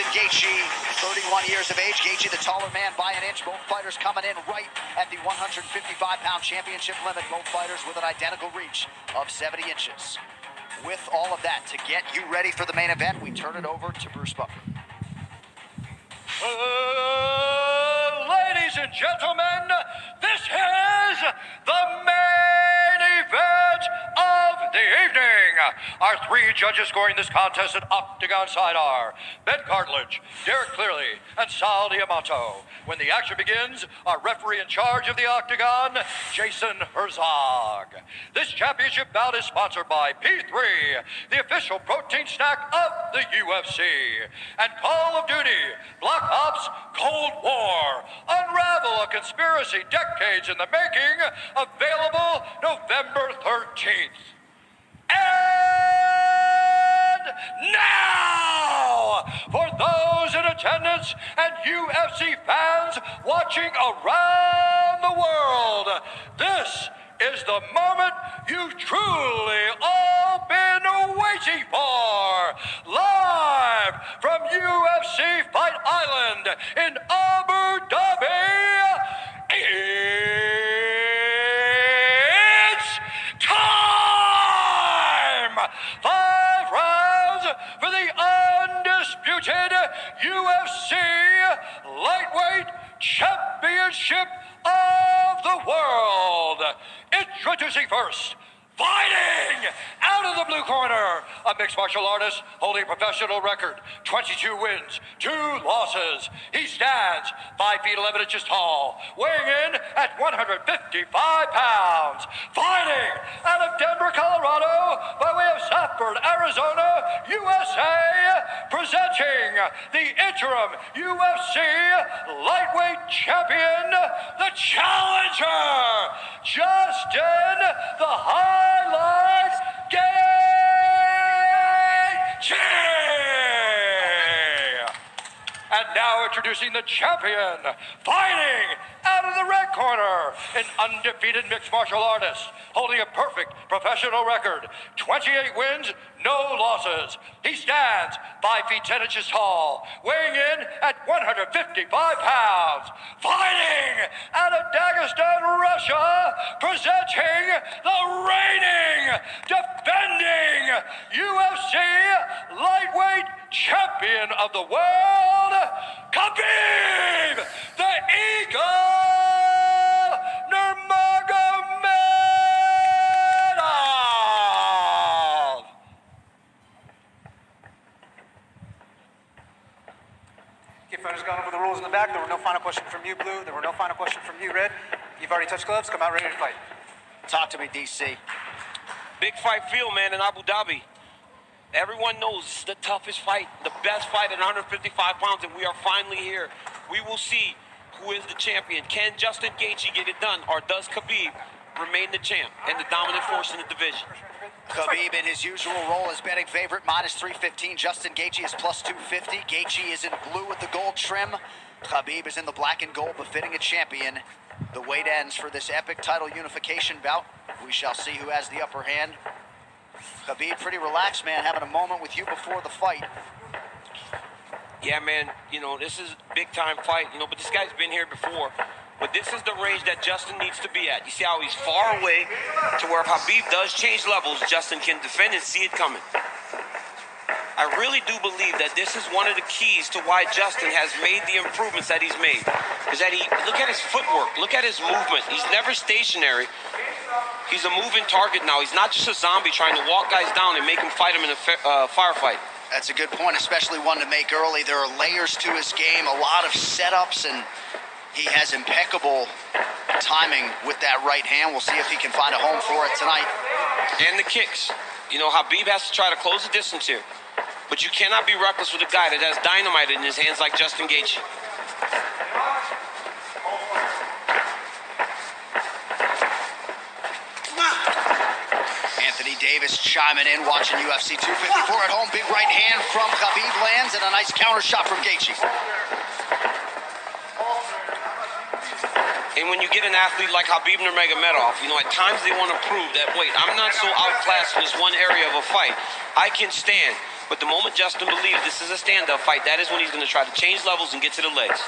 Gaethje, 31 years of age. Gaethje, the taller man by an inch. Both fighters coming in right at the 155-pound championship limit. Both fighters with an identical reach of 70 inches. With all of that, to get you ready for the main event, we turn it over to Bruce Buffer. Ladies and gentlemen, this is the main event of the evening. Our three judges scoring this contest at Octagon side are Ben Cartledge, Derek Clearly, and Sal Diamato. When the action begins, our referee in charge of the Octagon, Jason Herzog. This championship bout is sponsored by P3, the official protein snack of the UFC, and Call of Duty, Black Ops, Cold War. Unravel a conspiracy decades in the making, available November 13th. And now, for those in attendance and UFC fans watching around the world, this is the moment you've truly all been waiting for. Live from UFC Fight Island in Abu Dhabi, it's time! 5 rounds for the undisputed UFC Lightweight Championship of the world. Introducing first, fighting out of the blue corner, a mixed martial artist holding a professional record, 22 wins, 2 losses. He stands 5 feet 11 inches tall, weighing in at 155 pounds. Fighting out of Denver, Colorado, by way of Safford, Arizona, USA, presenting the interim UFC lightweight champion, the challenger, Justin the Highlights Gaethje! And now introducing the champion, fighting out of the red corner, an undefeated mixed martial artist, holding a perfect professional record, 28 wins, no losses. He stands 5 feet 10 inches tall, weighing in at 155 pounds. Fighting out of Dagestan, Russia, presenting the reigning, defending UFC lightweight champion of the world, Khabib, the Eagle, Nurmagomedov. Okay, fighters gone over the rules in the back. There were no final questions from you, Blue. There were no final questions from you, Red. You've already touched gloves. Come out ready to fight. Talk to me, DC. Big fight field, man, in Abu Dhabi. Everyone knows it's the toughest fight, the best fight at 155 pounds, and we are finally here. We will see who is the champion. Can Justin Gaethje get it done, or does Khabib remain the champ and the dominant force in the division? Khabib in his usual role as betting favorite, minus 315. Justin Gaethje is plus 250. Gaethje is in blue with the gold trim. Khabib is in the black and gold, befitting a champion. The wait ends for this epic title unification bout. We shall see who has the upper hand. Khabib, pretty relaxed, man, having a moment with you before the fight. Yeah, man, you know, this is a big-time fight, you know, but this guy's been here before. But this is the range that Justin needs to be at. You see how he's far away to where if Khabib does change levels, Justin can defend and see it coming. I really do believe that this is one of the keys to why Justin has made the improvements that he's made. Is that look at his footwork, look at his movement. He's never stationary. He's a moving target now. He's not just a zombie trying to walk guys down and make them fight him in a firefight. That's a good point, especially one to make early. There are layers to his game, a lot of setups, and he has impeccable timing with that right hand. We'll see if he can find a home for it tonight. And the kicks. You know, Khabib has to try to close the distance here. But you cannot be reckless with a guy that has dynamite in his hands like Justin Gaethje. Anthony Davis chiming in, watching UFC 254 at home. Big right hand from Khabib lands, and a nice counter shot from Gaethje. And when you get an athlete like Khabib Nurmagomedov, you know, at times they want to prove that, wait, I'm not so outclassed in this one area of a fight. I can stand But the moment Justin believes this is a stand-up fight, that is when he's going to try to change levels and get to the legs.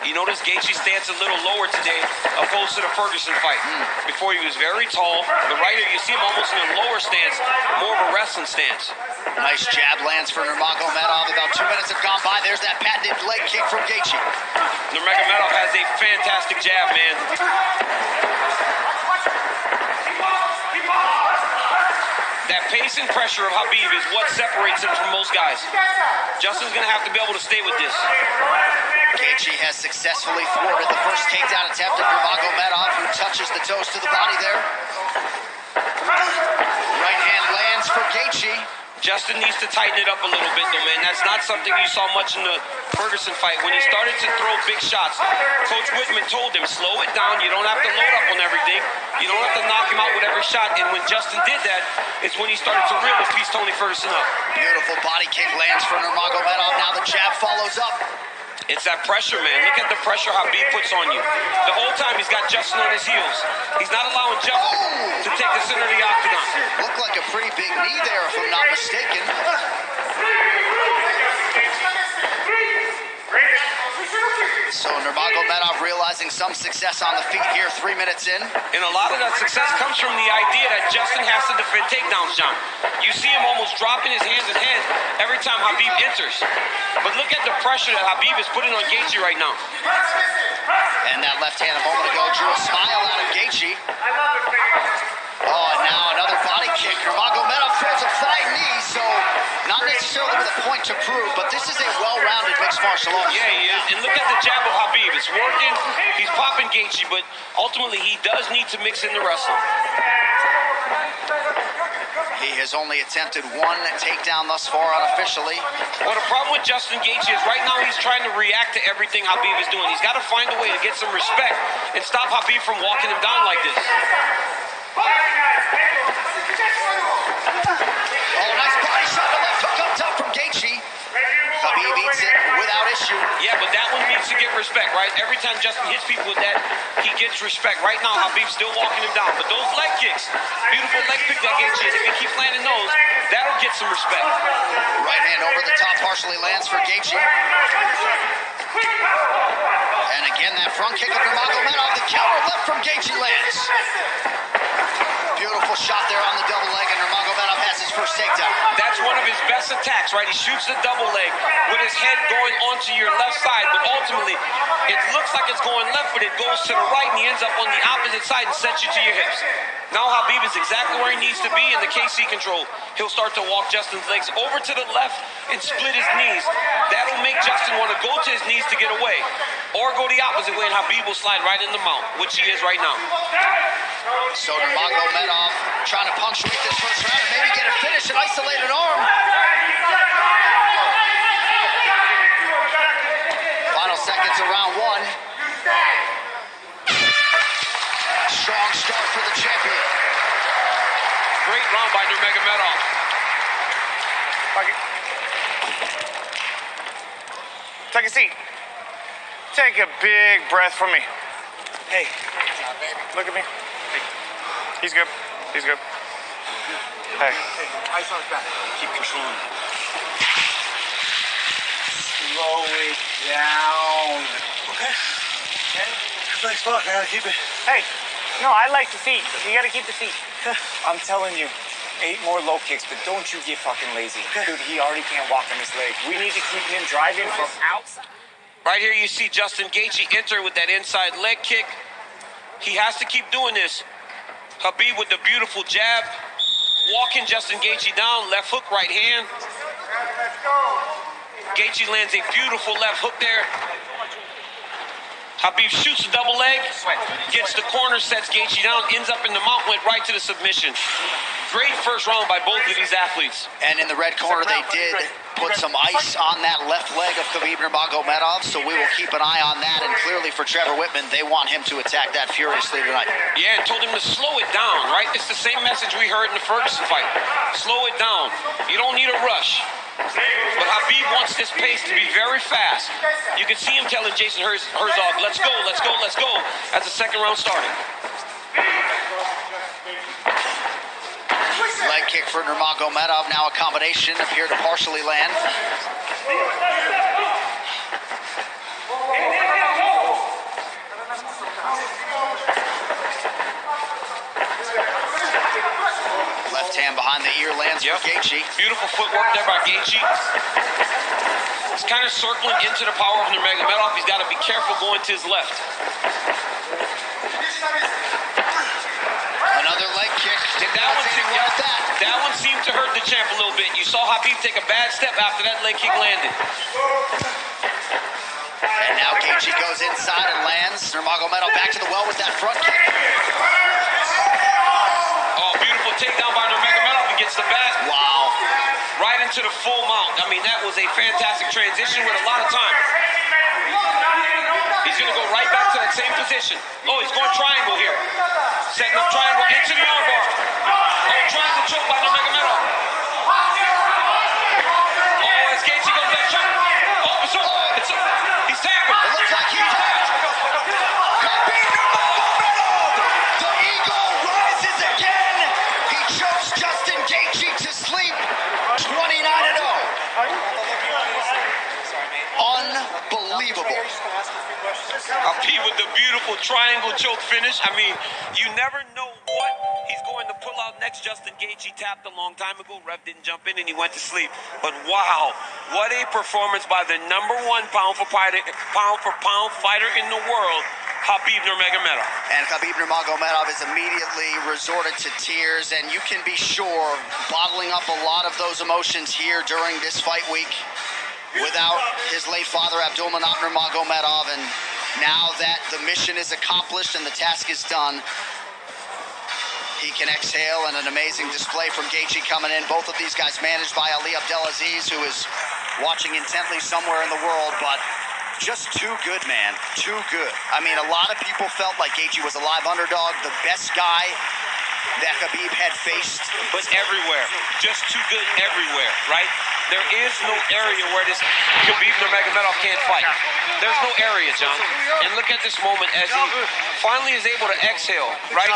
You notice Gaethje's stance a little lower today, opposed to the Ferguson fight. Before he was very tall, but right here you see him almost in a lower stance, more of a wrestling stance. Nice jab lands for Nurmagomedov. About 2 minutes have gone by. There's that patented leg kick from Gaethje. Nurmagomedov has a fantastic jab, man. That pace and pressure of Khabib is what separates him from most guys. Justin's going to have to be able to stay with this. Gaethje has successfully thwarted the first takedown attempt of Nurmagomedov, who touches the toes to the body there. Right hand lands for Gaethje. Justin needs to tighten it up a little bit, though, man. That's not something you saw much in the Ferguson fight. When he started to throw big shots, Coach Whitman told him, slow it down. You don't have to load up on everything. You don't have to knock him out with every shot. And when Justin did that, it's when he started to really piece Tony Ferguson up. Beautiful body kick lands for Nurmagomedov. Now the jab follows up. It's that pressure, man. Look at the pressure Khabib puts on you. The whole time he's got Justin on his heels. He's not allowing Justin to take the center of the octagon. Looked like a pretty big knee there, if I'm not mistaken. So Nurmagomedov realizing some success on the feet here 3 minutes in. And a lot of that success comes from the idea that Justin has to defend takedowns, John. You see him almost dropping his hands and head every time Khabib enters. But look at the pressure that Khabib is putting on Gaethje right now. And that left hand a moment ago drew a smile out of Gaethje. Oh, and now another body kick. Nurmagomedov throws a flying knee, so not necessarily with a point to prove, but this is a well-rounded mixed martial art. Yeah, he is. And look at the jab of Khabib. It's working. He's popping Gaethje, but ultimately he does need to mix in the wrestling. He has only attempted one takedown thus far unofficially. Well, the problem with Justin Gaethje is right now he's trying to react to everything Khabib is doing. He's got to find a way to get some respect and stop Khabib from walking him down like this. Oh, nice body shot, the left hook up top from Gaethje. Khabib eats it without issue. Yeah, but that one needs to get respect, right? Every time Justin hits people with that, he gets respect. Right now, Khabib's still walking him down. But those leg kicks, beautiful leg kick that Gaethje, if he keeps landing those, that'll get some respect. Right hand over the top partially lands for Gaethje. And again, that front kick of Nurmagomedov, the counter left from Gaethje lands. Beautiful shot there on the double leg, and Nurmagomedov has his first takedown. That's one of his best attacks, right? He shoots the double leg with his head going onto your left side, but ultimately, it looks like it's going left, but it goes to the right, and he ends up on the opposite side and sets you to your hips. Now Khabib is exactly where he needs to be in the KC control. He'll start to walk Justin's legs over to the left and split his knees. That'll make Justin want to go to his knees to get away, or go the opposite way, and Khabib will slide right in the mount, which he is right now. So Nurmagomedov trying to punctuate this first round and maybe get a finish, an isolated arm. Final seconds of round one. Strong start for the champion. Great round by Nurmagomedov. Take a seat. Take a big breath from me. Hey, look at me. He's good. He's good. Hey. Ice on his back. Keep controlling. Slow it down. Okay. Everybody's fuck. I gotta keep it. Hey. No, I like the seat. You gotta keep the seat. I'm telling you, 8 more low kicks, but don't you get fucking lazy. Dude, he already can't walk on his leg. We need to keep him driving from outside. Right here you see Justin Gaethje enter with that inside leg kick. He has to keep doing this. Khabib with the beautiful jab, walking Justin Gaethje down, left hook, right hand. Gaethje lands a beautiful left hook there. Khabib shoots a double leg, gets the corner, sets Gaethje down, ends up in the mount, went right to the submission. Great first round by both of these athletes. And in the red corner, they did put some ice on that left leg of Khabib Nurmagomedov, so we will keep an eye on that. And clearly for Trevor Whitman, they want him to attack that furiously tonight. Yeah, and told him to slow it down, right? It's the same message we heard in the Ferguson fight. Slow it down. You don't need a rush. But Khabib wants this pace to be very fast. You can see him telling Jason Herzog, let's go, let's go, let's go, as the second round started. leg kick for Nurmagomedov. Now a combination appeared to partially land. Left hand behind the ear lands for Gaethje. Beautiful footwork there by Gaethje. He's kind of circling into the power of Nurmagomedov. He's got to be careful going to his left. Another leg kick. That one seemed to hurt the champ a little bit. You saw Khabib take a bad step after that leg kick landed. And now Gaethje goes inside and lands. Nurmagomedov back to the well with that front kick. Oh, beautiful takedown by Nurmagomedov against the back. Wow. Right into the full mount. I mean, that was a fantastic transition with a lot of time. He's going to go right back to that same position. Oh, he's going triangle here. Setting up triangle into the armbar. Oh, triangle choke by Nurmagomedov. Oh, as Gaethje goes back choke. Oh, it's over. He's tapping. It looks like he's tapped. Khabib Nurmagomedov! The eagle rises again. He chokes Justin Gaethje to sleep. 29-0. Unbelievable. Khabib with the beautiful triangle choke finish. I mean, you never know what he's going to pull out next. Justin Gaethje tapped a long time ago. Rev didn't jump in and he went to sleep. But wow, what a performance by the #1 pound for pound fighter in the world, Khabib Nurmagomedov. And Khabib Nurmagomedov is immediately resorted to tears, and you can be sure bottling up a lot of those emotions here during this fight week without his late father, Abdulmanap Nurmagomedov. And now that the mission is accomplished and the task is done, he can exhale, and an amazing display from Gaethje coming in. Both of these guys managed by Ali Abdelaziz, who is watching intently somewhere in the world, but just too good, man. Too good. I mean, a lot of people felt like Gaethje was a live underdog, the best guy that Khabib had faced. But everywhere, just too good everywhere, right? There is no area where this Khabib Nurmagomedov can't fight. There's no area, John. And look at this moment as he finally is able to exhale, right?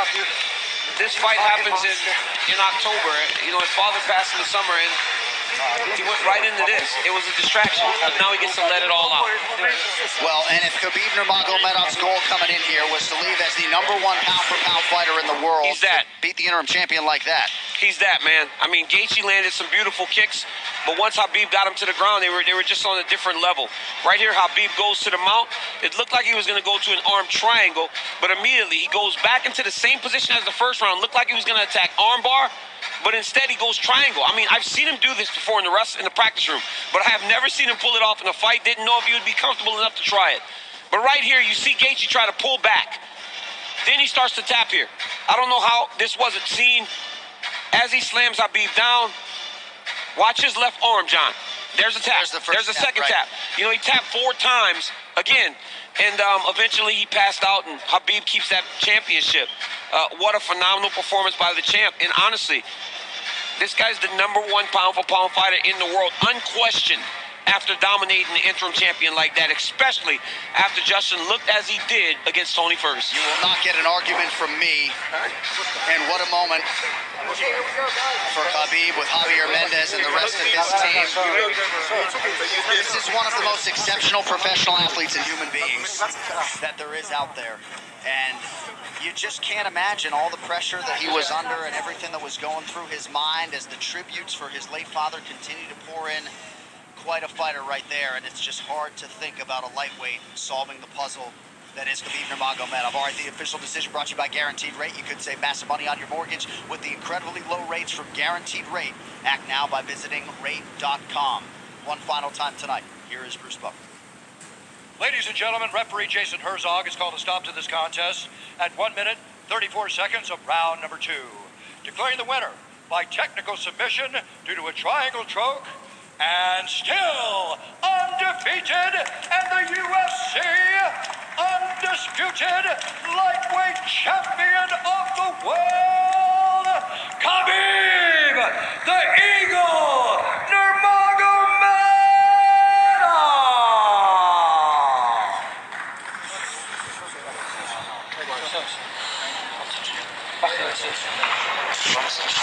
This fight happens in October. You know, his father passed in the summer, and he went right into this. It was a distraction. Now he gets to let it all out. Well, and if Khabib Nurmagomedov's goal coming in here was to leave as the #1 pound-for-pound fighter in the world, he's that. Beat the interim champion like that. He's that, man. I mean, Gaethje landed some beautiful kicks, but once Khabib got him to the ground, they were just on a different level. Right here, Khabib goes to the mount. It looked like he was going to go to an arm triangle, but immediately he goes back into the same position as the first round. Looked like he was going to attack armbar, but instead he goes triangle. I mean, I've seen him do this before in the practice room, but I have never seen him pull it off in a fight. Didn't know if he would be comfortable enough to try it. But right here, you see Gaethje try to pull back. Then he starts to tap here. I don't know how this wasn't seen. As he slams Khabib down, watch his left arm, John. There's a tap. There's a second tap. You know, he tapped 4 times again, and eventually he passed out, and Khabib keeps that championship. What a phenomenal performance by the champ. And honestly, this guy's the #1 pound-for-pound fighter in the world, unquestioned, after dominating the interim champion like that, especially after Justin looked as he did against Tony Ferguson. You will not get an argument from me. And what a moment for Khabib with Javier Mendez and the rest of his team. This is one of the most exceptional professional athletes and human beings that there is out there. And you just can't imagine all the pressure that he was under and everything that was going through his mind as the tributes for his late father continue to pour in. Quite a fighter right there, and it's just hard to think about a lightweight solving the puzzle that is Khabib Nurmagomedov. All right, the official decision brought to you by Guaranteed Rate. You could save massive money on your mortgage with the incredibly low rates from Guaranteed Rate. Act now by visiting rate.com. One final time tonight. Here is Bruce Buffer. Ladies and gentlemen, referee Jason Herzog has called a stop to this contest at 1 minute, 34 seconds of round number 2. Declaring the winner by technical submission due to a triangle choke, and still undefeated, and the UFC undisputed lightweight champion of the world, Khabib, the Eagle, Nurmagomedov.